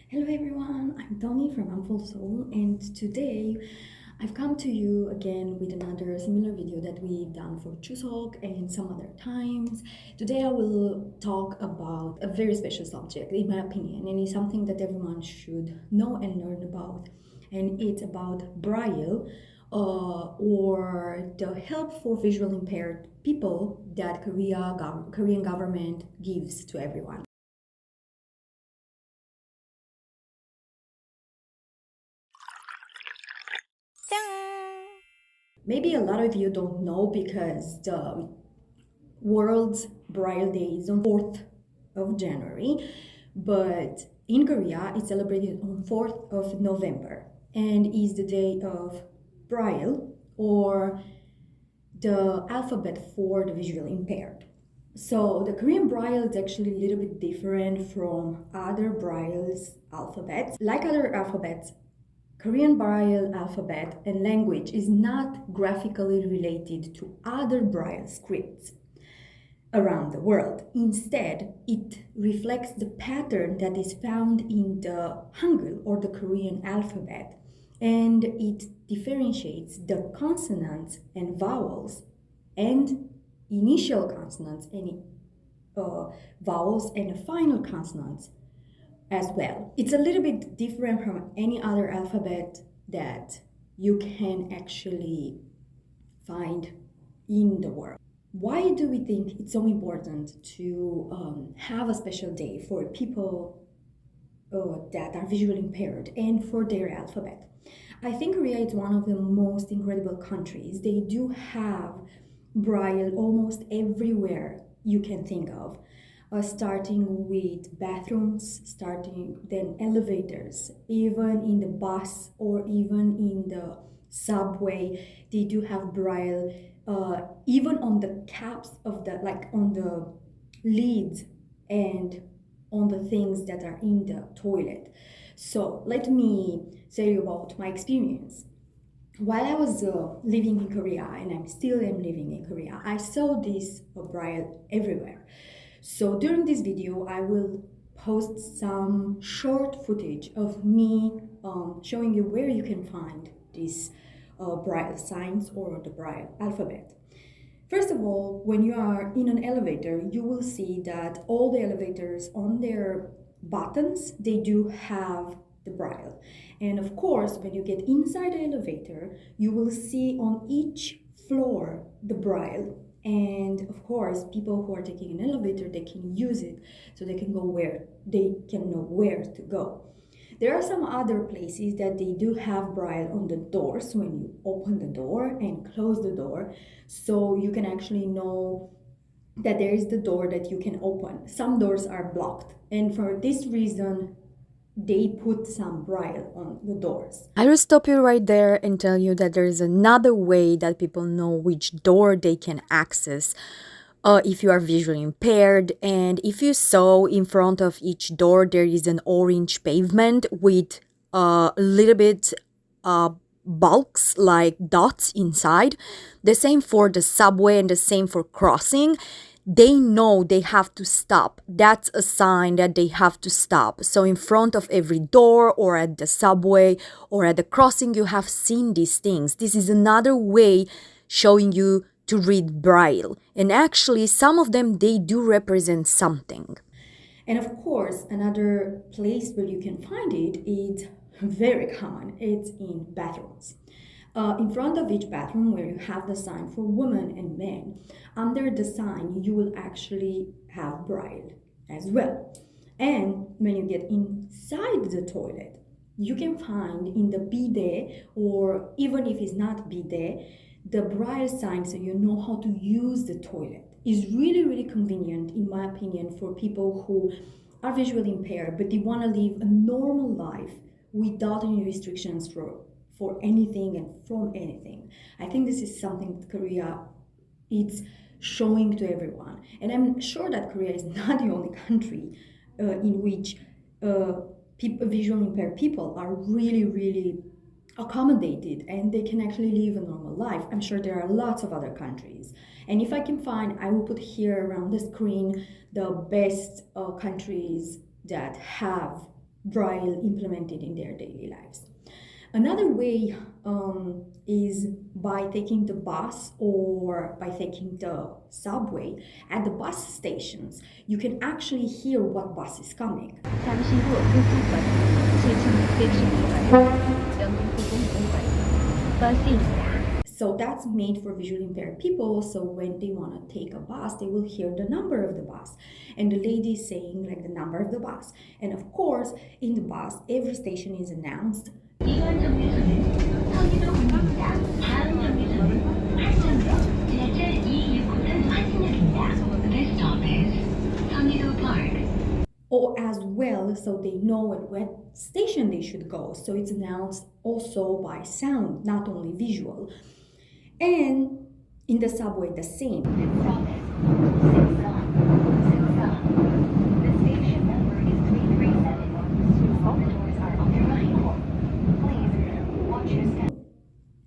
Hello everyone, I'm Tony from Unfold Soul, and today I've come to you again with another similar video that we've done for Chuseok and some other times. Today I will talk about a very special subject, in my opinion, and it's something that everyone should know and learn about, and it's about Braille, or the help for visually impaired people that Korean government gives to everyone. Maybe a lot of you don't know because the World's Braille Day is on 4th of January, but in Korea it's celebrated on 4th of November and is the day of Braille, or the alphabet for the visually impaired. So the Korean Braille is actually a little bit different from other Braille's alphabets. Like other alphabets, Korean Braille alphabet and language is not graphically related to other Braille scripts around the world. Instead, it reflects the pattern that is found in the Hangul, or the Korean alphabet, and it differentiates the consonants and vowels and initial consonants and vowels and final consonants as well. It's a little bit different from any other alphabet that you can actually find in the world. Why do we think it's so important to have a special day for people that are visually impaired and for their alphabet? I think Korea is one of the most incredible countries. They do have Braille almost everywhere you can think of. Starting with bathrooms, then elevators, even in the bus or even in the subway, they do have Braille. Even on the caps of on the lids and on the things that are in the toilet. So let me tell you about my experience. While I was living in Korea, and I'm still am living in Korea, I saw this Braille everywhere. So during this video, I will post some short footage of me showing you where you can find these Braille signs or the Braille alphabet. First of all, when you are in an elevator, you will see that all the elevators on their buttons, they do have the Braille. And of course, when you get inside the elevator, you will see on each floor the Braille. And of course, people who are taking an elevator, they can use it so they can know where to go. There are some other places that they do have Braille on the doors when you open the door and close the door, so you can actually know that there is the door that you can open. Some doors are blocked, and for this reason, they put some Braille on the doors. I will stop you right there and tell you that there is another way that people know which door they can access if you are visually impaired. And if you saw in front of each door, there is an orange pavement with a little bit bulks like dots inside. The same for the subway and the same for crossing. They know they have to stop. That's a sign that they have to stop. So in front of every door or at the subway or at the crossing, you have seen these things. This is another way showing you to read Braille. And actually, some of them, they do represent something. And of course, another place where you can find it is very common. It's in bathrooms. In front of each bathroom, where you have the sign for women and men, under the sign you will actually have Braille as well. And when you get inside the toilet, you can find in the bidet, or even if it's not bidet, the Braille sign, so you know how to use the toilet. Is really convenient, in my opinion, for people who are visually impaired but they want to live a normal life without any restrictions for anything and from anything. I think this is something that Korea is showing to everyone. And I'm sure that Korea is not the only country in which visually impaired people are really accommodated and they can actually live a normal life. I'm sure there are lots of other countries. And if I can find, I will put here around the screen the best countries that have Braille implemented in their daily lives. Another way is by taking the bus or by taking the subway. At the bus stations, you can actually hear what bus is coming. 잠시 후 교통버스 7612번 영등포공 버스입니다. So that's made for visually impaired people. So when they want to take a bus, they will hear the number of the bus. And the lady is saying like the number of the bus. And of course, in the bus, every station is announced. 이번 정류소는 서귀도공항입니다. 다음 정류소는 팔정역 지하철 269선 환승역입니다. This stop is 서귀도 Park. Or as well, so they know at what station they should go. So it's announced also by sound, not only visual. And in the subway, the same. The station number is 3371. All the doors are on your right. Please watch your step.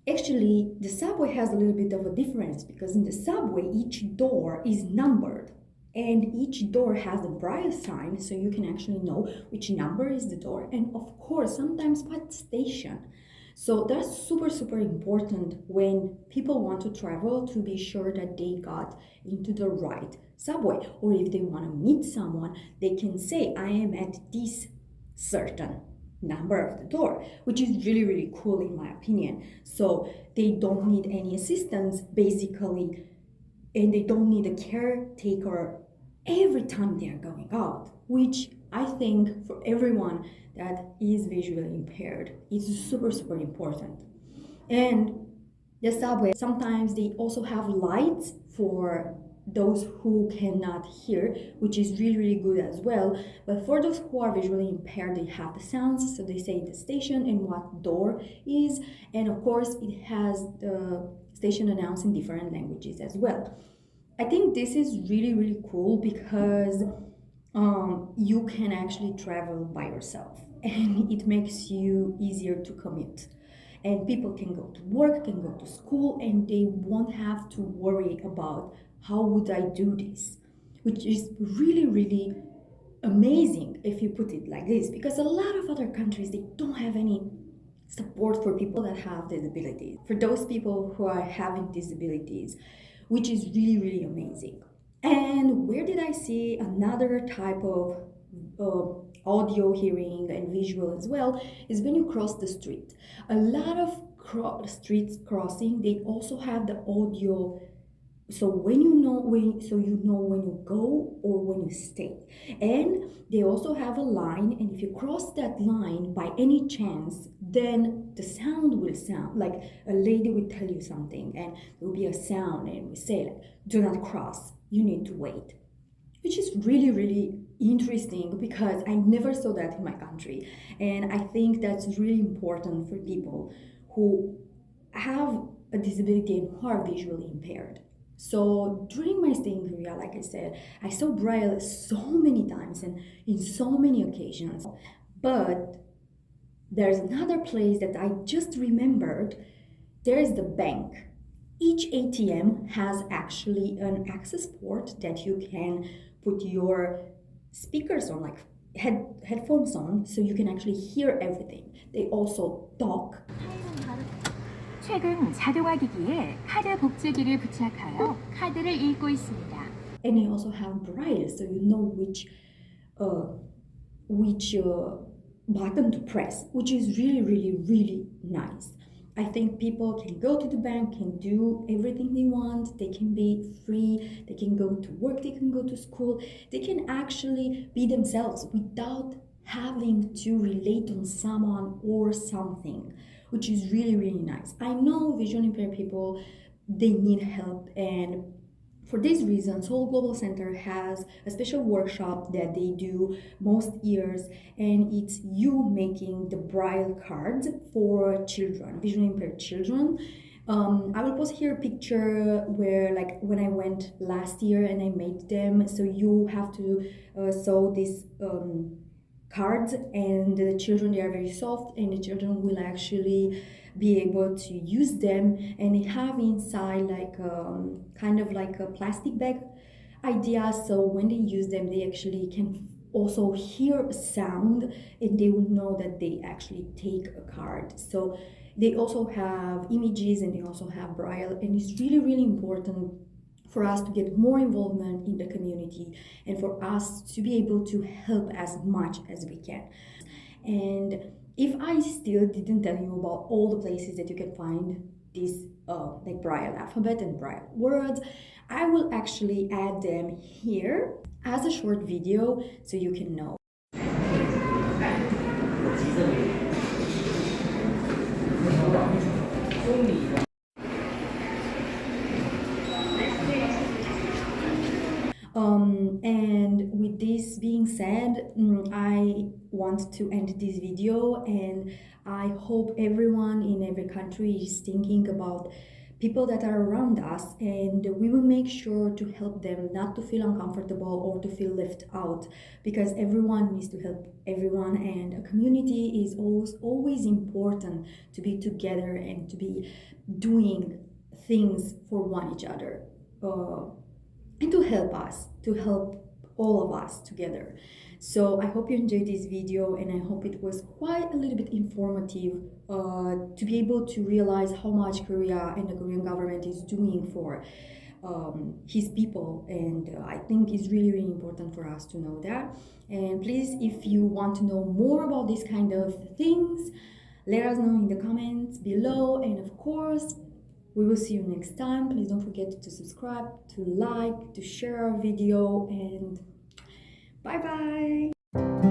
Actually, the subway has a little bit of a difference because in the subway, each door is numbered. And each door has a Braille sign, so you can actually know which number is the door. And of course, sometimes what station. So that's super, super important when people want to travel to be sure that they got into the right subway. Or if they want to meet someone, they can say, I am at this certain number of the door, which is really, really cool in my opinion. So they don't need any assistance basically, and they don't need a caretaker every time they are going out, which I think for everyone that is visually impaired is super, super important. And the subway, sometimes they also have lights for those who cannot hear, which is really, really good as well. But for those who are visually impaired, they have the sounds, so they say the station and what door is. And of course, it has the station announced in different languages as well. I think this is really, really cool because you can actually travel by yourself and it makes you easier to commute. And people can go to work, can go to school, and they won't have to worry about how would I do this, which is really, really amazing if you put it like this, because a lot of other countries, they don't have any support for people that have disabilities, for those people who are having disabilities, which is really, really amazing. And where did I see another type of audio, hearing, and visual as well is when you cross the street. A lot of streets crossing, they also have the audio. So when you know when you go or when you stay. And they also have a line, and if you cross that line by any chance, then the sound will sound like a lady will tell you something, and there will be a sound, and we say like, do not cross, you need to wait. Which is really, really interesting because I never saw that in my country. And I think that's really important for people who have a disability and who are visually impaired. So during my stay in Korea, like I said, I saw Braille so many times and in so many occasions. But there's another place that I just remembered. There's the bank. Each ATM has actually an access port that you can put your speakers on, like headphones on, so you can actually hear everything. They also talk. 최근 자동화 기기에 카드 복제기를 부착하여 카드를 읽고 있습니다. And they also have Braille, so you know which button to press, which is really, really, really nice. I think people can go to the bank, can do everything they want, they can be free, they can go to work, they can go to school, they can actually be themselves without having to relate on someone or something, which is really, really nice. I know visually impaired people, they need help, and for this reason, Seoul Global Center has a special workshop that they do most years, and it's you making the Braille cards for children, visually impaired children. I will post here a picture where, like, when I went last year and I made them. So you have to sew these cards, and the children, they are very soft, and the children will actually be able to use them, and they have inside like kind of like a plastic bag idea, so when they use them they actually can also hear a sound and they will know that they actually take a card. So they also have images and they also have Braille, and it's really, really important for us to get more involvement in the community and for us to be able to help as much as we can. And if I still didn't tell you about all the places that you can find this like Braille alphabet and Braille words, I will actually add them here as a short video so you can know. And with this being said, I want to end this video, and I hope everyone in every country is thinking about people that are around us, and we will make sure to help them not to feel uncomfortable or to feel left out, because everyone needs to help everyone, and a community is always important to be together and to be doing things for one each other. And to help us, to help all of us together. So I hope you enjoyed this video, and I hope it was quite a little bit informative to be able to realize how much Korea and the Korean government is doing for his people, and I think it's really, really important for us to know that. And please, if you want to know more about these kind of things, let us know in the comments below, and of course, we will see you next time. Please don't forget to subscribe, to like, to share our video, and bye bye.